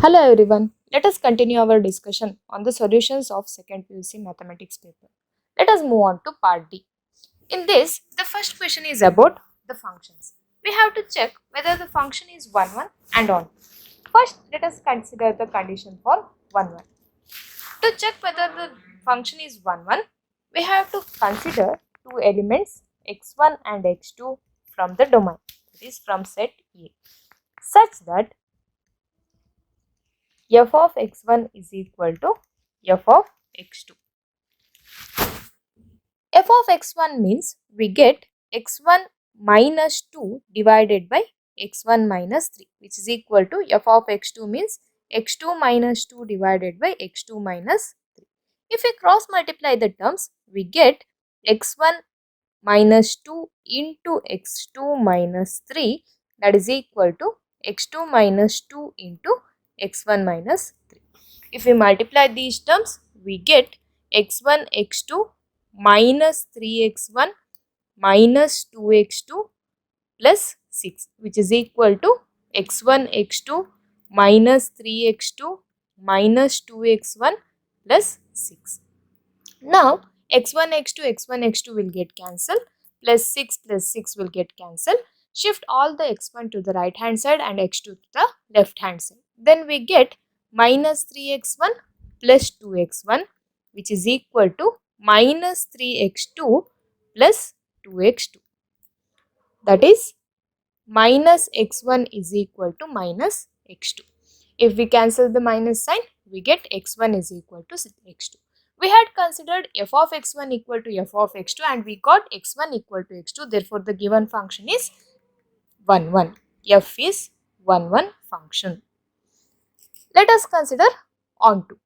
Hello everyone, let us continue our discussion on the solutions of second PUC Mathematics paper. Let us move on to part D. In this, the first question is about the functions. We have to check whether the function is 1, 1 and on. First, let us consider the condition for 1, 1. To check whether the function is 1, 1, we have to consider two elements x1 and x2 from the domain, that is from set A, such that f of x1 is equal to f of x2. F of x1 means we get x1 minus 2 divided by x1 minus 3, which is equal to f of x2 means x2 minus 2 divided by x2 minus 3. If we cross multiply the terms, we get x1 minus 2 into x2 minus 3, that is equal to x2 minus 2 into x1 minus 3. If we multiply these terms, we get x1 x2 minus 3x1 minus 2x2 plus 6, which is equal to x1 x2 minus 3x2 minus 2x1 plus 6. Now x1 x2 will get cancelled, plus 6 will get cancelled. Shift all the x1 to the right hand side and x2 to the left hand side. Then we get minus 3x1 plus 2x1, which is equal to minus 3x2 plus 2x2. That is minus x1 is equal to minus x2. If we cancel the minus sign, we get x1 is equal to x2. We had considered f of x1 equal to f of x2 and we got x1 equal to x2. Therefore, the given function is 1, 1. F is 1, 1 function. Let us consider onto.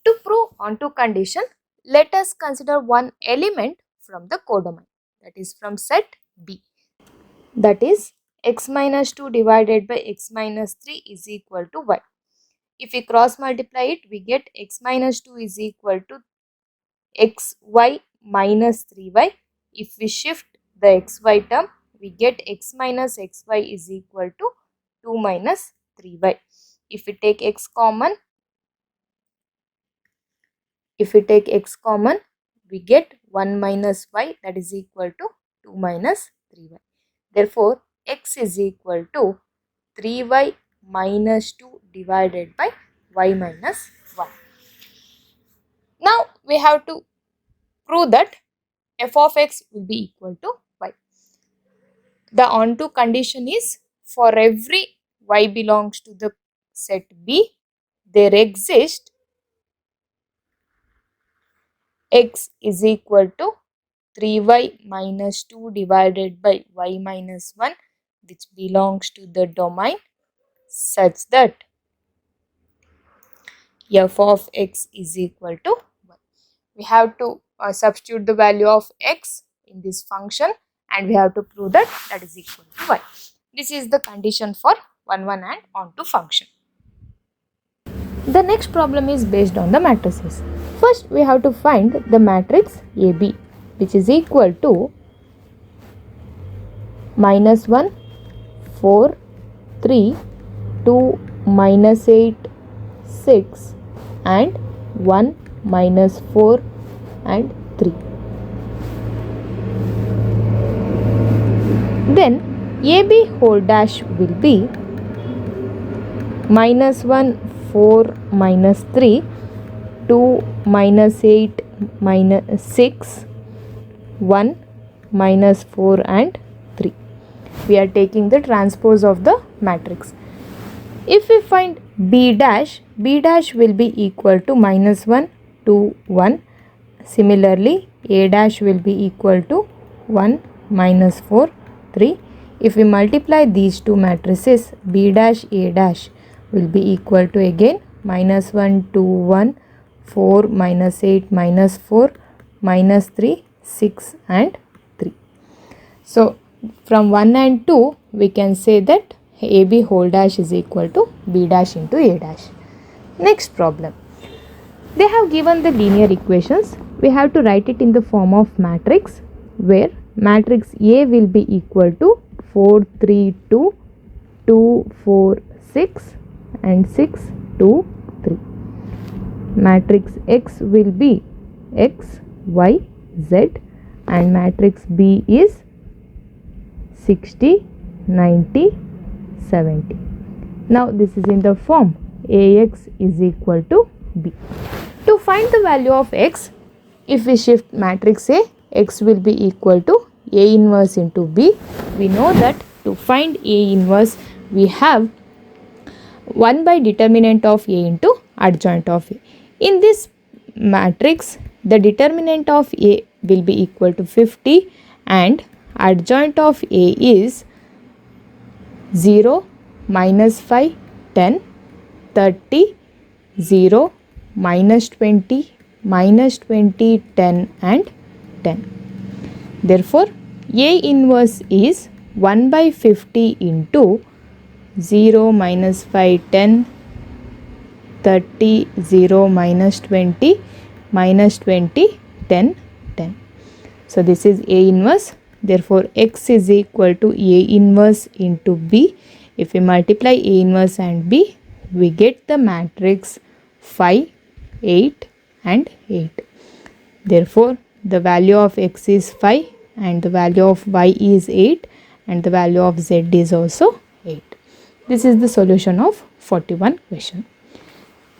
To prove onto condition, let us consider one element from the codomain, that is from set B. That is x minus 2 divided by x minus 3 is equal to y. If we cross multiply it, we get x minus 2 is equal to xy minus 3y. If we shift the xy term, we get x minus xy is equal to 2 minus 3y. If we take x common, we get 1 minus y, that is equal to 2 minus 3y. Therefore, x is equal to 3y minus 2 divided by y minus 1. Now, we have to prove that f of x will be equal to y. The onto condition is for every y belongs to the set B, there exists x is equal to 3y minus 2 divided by y minus 1, which belongs to the domain, such that f of x is equal to 1. We have to substitute the value of x in this function and we have to prove that is equal to y. This is the condition for 1, 1 and onto function. The next problem is based on the matrices. First, we have to find the matrix AB, which is equal to minus 1, 4, 3, 2, minus 8, 6 and 1, minus 4 and 3. Then AB whole dash will be minus 1, 4, minus 3, 2, minus 8, minus 6, 1, minus 4 and 3. We are taking the transpose of the matrix. If we find B dash will be equal to minus 1, 2, 1. Similarly, A dash will be equal to 1, minus 4, 3. If we multiply these two matrices, B dash, A dash will be equal to again minus 1, 2, 1, 4, minus 8, minus 4, minus 3, 6 and 3. So, from 1 and 2, we can say that AB whole dash is equal to B dash into A dash. Next problem. They have given the linear equations. We have to write it in the form of matrix, where matrix A will be equal to 4, 3, 2, 2, 4, 6, and 6, 2, 3. Matrix X will be X, Y, Z, and matrix B is 60, 90, 70. Now this is in the form AX is equal to B. To find the value of X, if we shift matrix A, X will be equal to A inverse into B. We know that to find A inverse, we have 1 by determinant of A into adjoint of A. In this matrix, the determinant of A will be equal to 50 and adjoint of A is 0, minus 5, 10, 30, 0, minus 20, minus 20, 10 and 10. Therefore, A inverse is 1 by 50 into 0, minus 5, 10, 30, 0, minus 20, minus 20, 10, 10. So this is A inverse. Therefore, X is equal to A inverse into B. If we multiply A inverse and B, we get the matrix 5, 8 and 8. Therefore, the value of X is 5 and the value of Y is 8 and the value of Z is also 8. This is the solution of 41 question.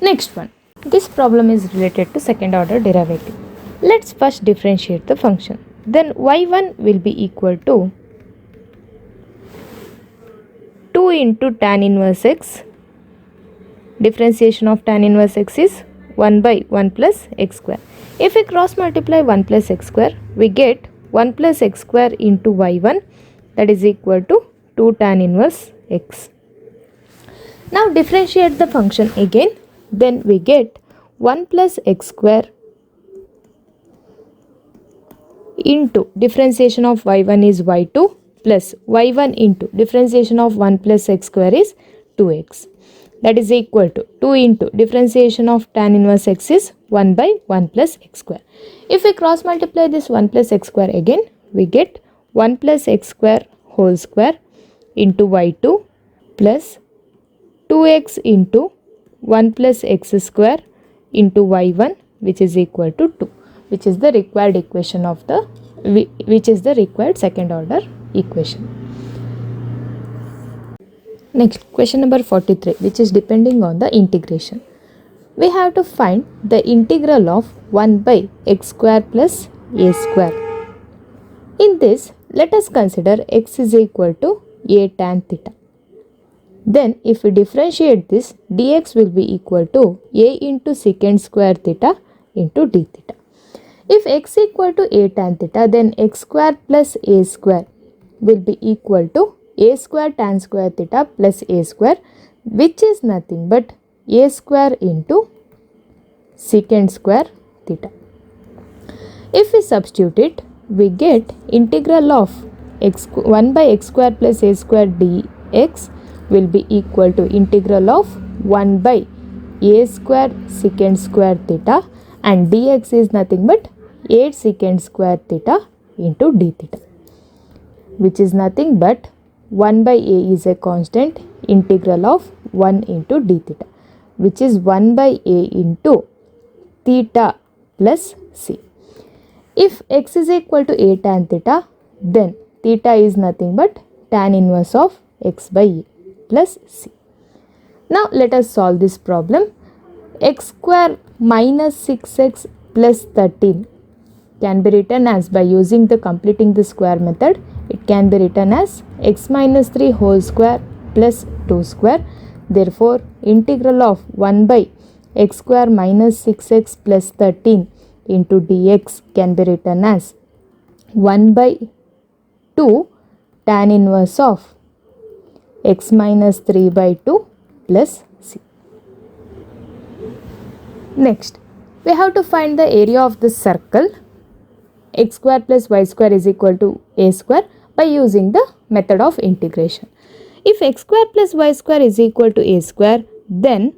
Next one. This problem is related to second order derivative. Let's first differentiate the function. Then y1 will be equal to 2 into tan inverse x. Differentiation of tan inverse x is 1 by 1 plus x square. If we cross multiply 1 plus x square, we get 1 plus x square into y1, that is equal to 2 tan inverse x. Now differentiate the function again. Then we get 1 plus x square into differentiation of y1 is y2 plus y1 into differentiation of 1 plus x square is 2x. That is equal to 2 into differentiation of tan inverse x is 1 by 1 plus x square. If we cross multiply this 1 plus x square again, we get 1 plus x square whole square into y2 plus 2x into 1 plus x square into y1, which is equal to 2, which is the required equation of the which is the required second order equation. Next, question number 43, which is depending on the integration. We have to find the integral of 1 by x square plus a square. In this, let us consider x is equal to a tan theta. Then if we differentiate this, dx will be equal to a into secant square theta into d theta. If x equal to a tan theta, then x square plus a square will be equal to a square tan square theta plus a square, which is nothing but a square into secant square theta. If we substitute it, we get integral of 1 by x square plus a square dx will be equal to integral of 1 by a square secant square theta, and dx is nothing but 8 secant square theta into d theta, which is nothing but 1 by a is a constant, integral of 1 into d theta, which is 1 by a into theta plus c. If x is equal to a tan theta, then theta is nothing but tan inverse of x by a plus c. Now let us solve this problem. X square minus 6x plus 13 can be written as, by using the completing the square method, it can be written as x minus 3 whole square plus 2 square. Therefore, integral of 1 by x square minus 6x plus 13 into dx can be written as 1 by 2 tan inverse of x minus 3 by 2 plus c. Next, we have to find the area of the circle x square plus y square is equal to a square by using the method of integration. If x square plus y square is equal to a square, then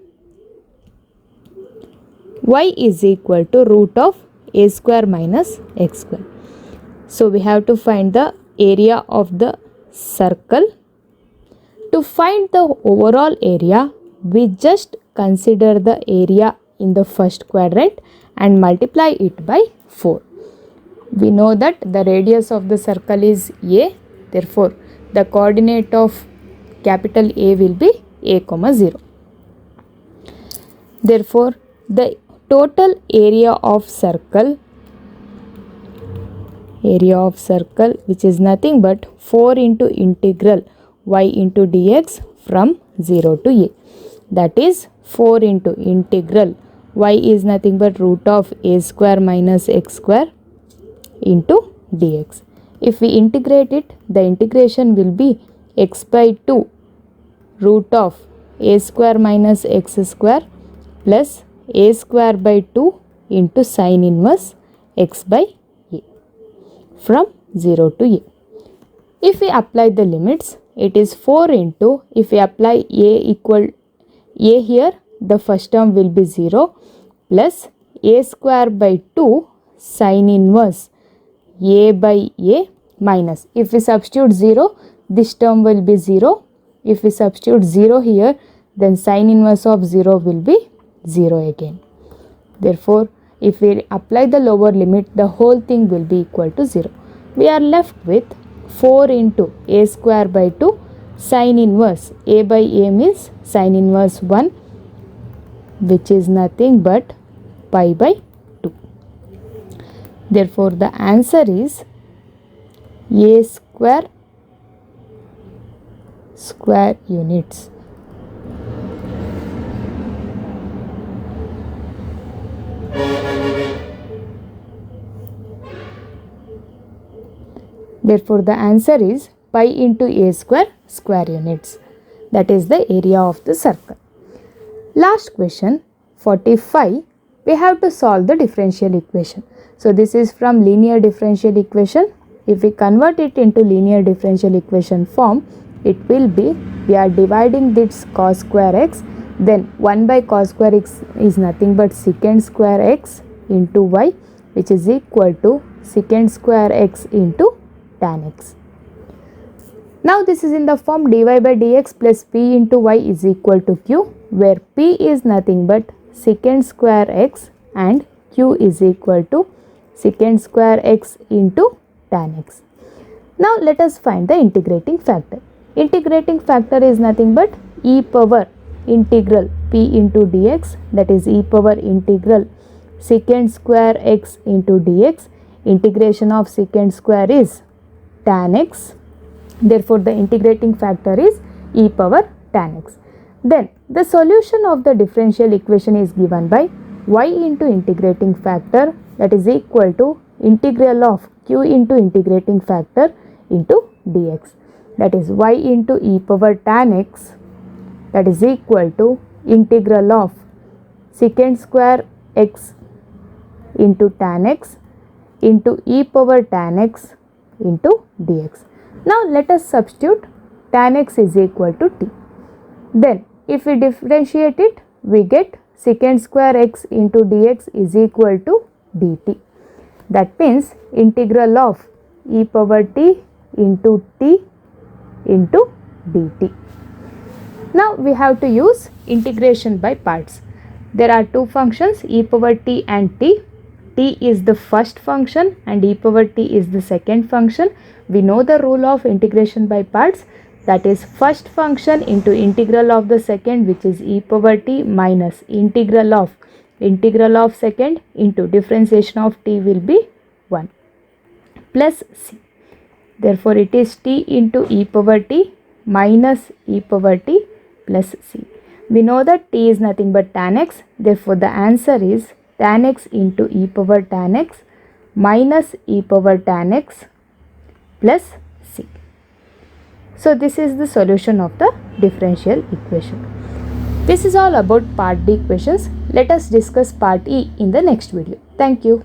y is equal to root of a square minus x square. So we have to find the area of the circle. To find the overall area, we just consider the area in the first quadrant and multiply it by 4. We know that the radius of the circle is A, therefore the coordinate of capital A will be A, 0. Therefore, the total area of circle which is nothing but 4 into integral y into dx from 0 to a. That is 4 into integral y is nothing but root of a square minus x square into dx. If we integrate it, the integration will be x by 2 root of a square minus x square plus a square by 2 into sine inverse x by a from 0 to a. If we apply the limits, it is 4 into, if we apply a equal a here, the first term will be 0 plus a square by 2 sine inverse a by a minus, if we substitute 0, this term will be 0. If we substitute 0 here, then sine inverse of 0 will be 0 again. Therefore, if we apply the lower limit, the whole thing will be equal to 0. We are left with 4 into a square by 2 sine inverse a by a means sine inverse 1, which is nothing but pi by 2. Therefore, the answer is a square units. Therefore, the answer is pi into a square units. That is the area of the circle. Last question, 45. We have to solve the differential equation. So, this is from linear differential equation. If we convert it into linear differential equation form, it will be, we are dividing this cos square x, then 1 by cos square x is nothing but secant square x into y, which is equal to secant square x into tan x. Now this is in the form dy by dx plus p into y is equal to q, where p is nothing but secant square x and q is equal to secant square x into tan x. Now let us find the integrating factor. Integrating factor is nothing but e power integral p into dx, that is e power integral secant square x into dx. Integration of secant square is tan x. Therefore, the integrating factor is e power tan x. Then the solution of the differential equation is given by y into integrating factor, that is equal to integral of q into integrating factor into dx, that is y into e power tan x, that is equal to integral of secant square x into tan x into e power tan x into dx. Now let us substitute tan x is equal to t. Then if we differentiate it, we get secant square x into dx is equal to dt. That means integral of e power t into dt. Now we have to use integration by parts. There are two functions, e power t and t. T is the first function and e power t is the second function. We know the rule of integration by parts, that is first function into integral of the second, which is e power t, minus integral of second into differentiation of t will be 1 plus c. Therefore, it is t into e power t minus e power t plus c. We know that t is nothing but tan x. Therefore, the answer is tan x into e power tan x minus e power tan x plus c. So, this is the solution of the differential equation. This is all about part D questions. Let us discuss part E in the next video. Thank you.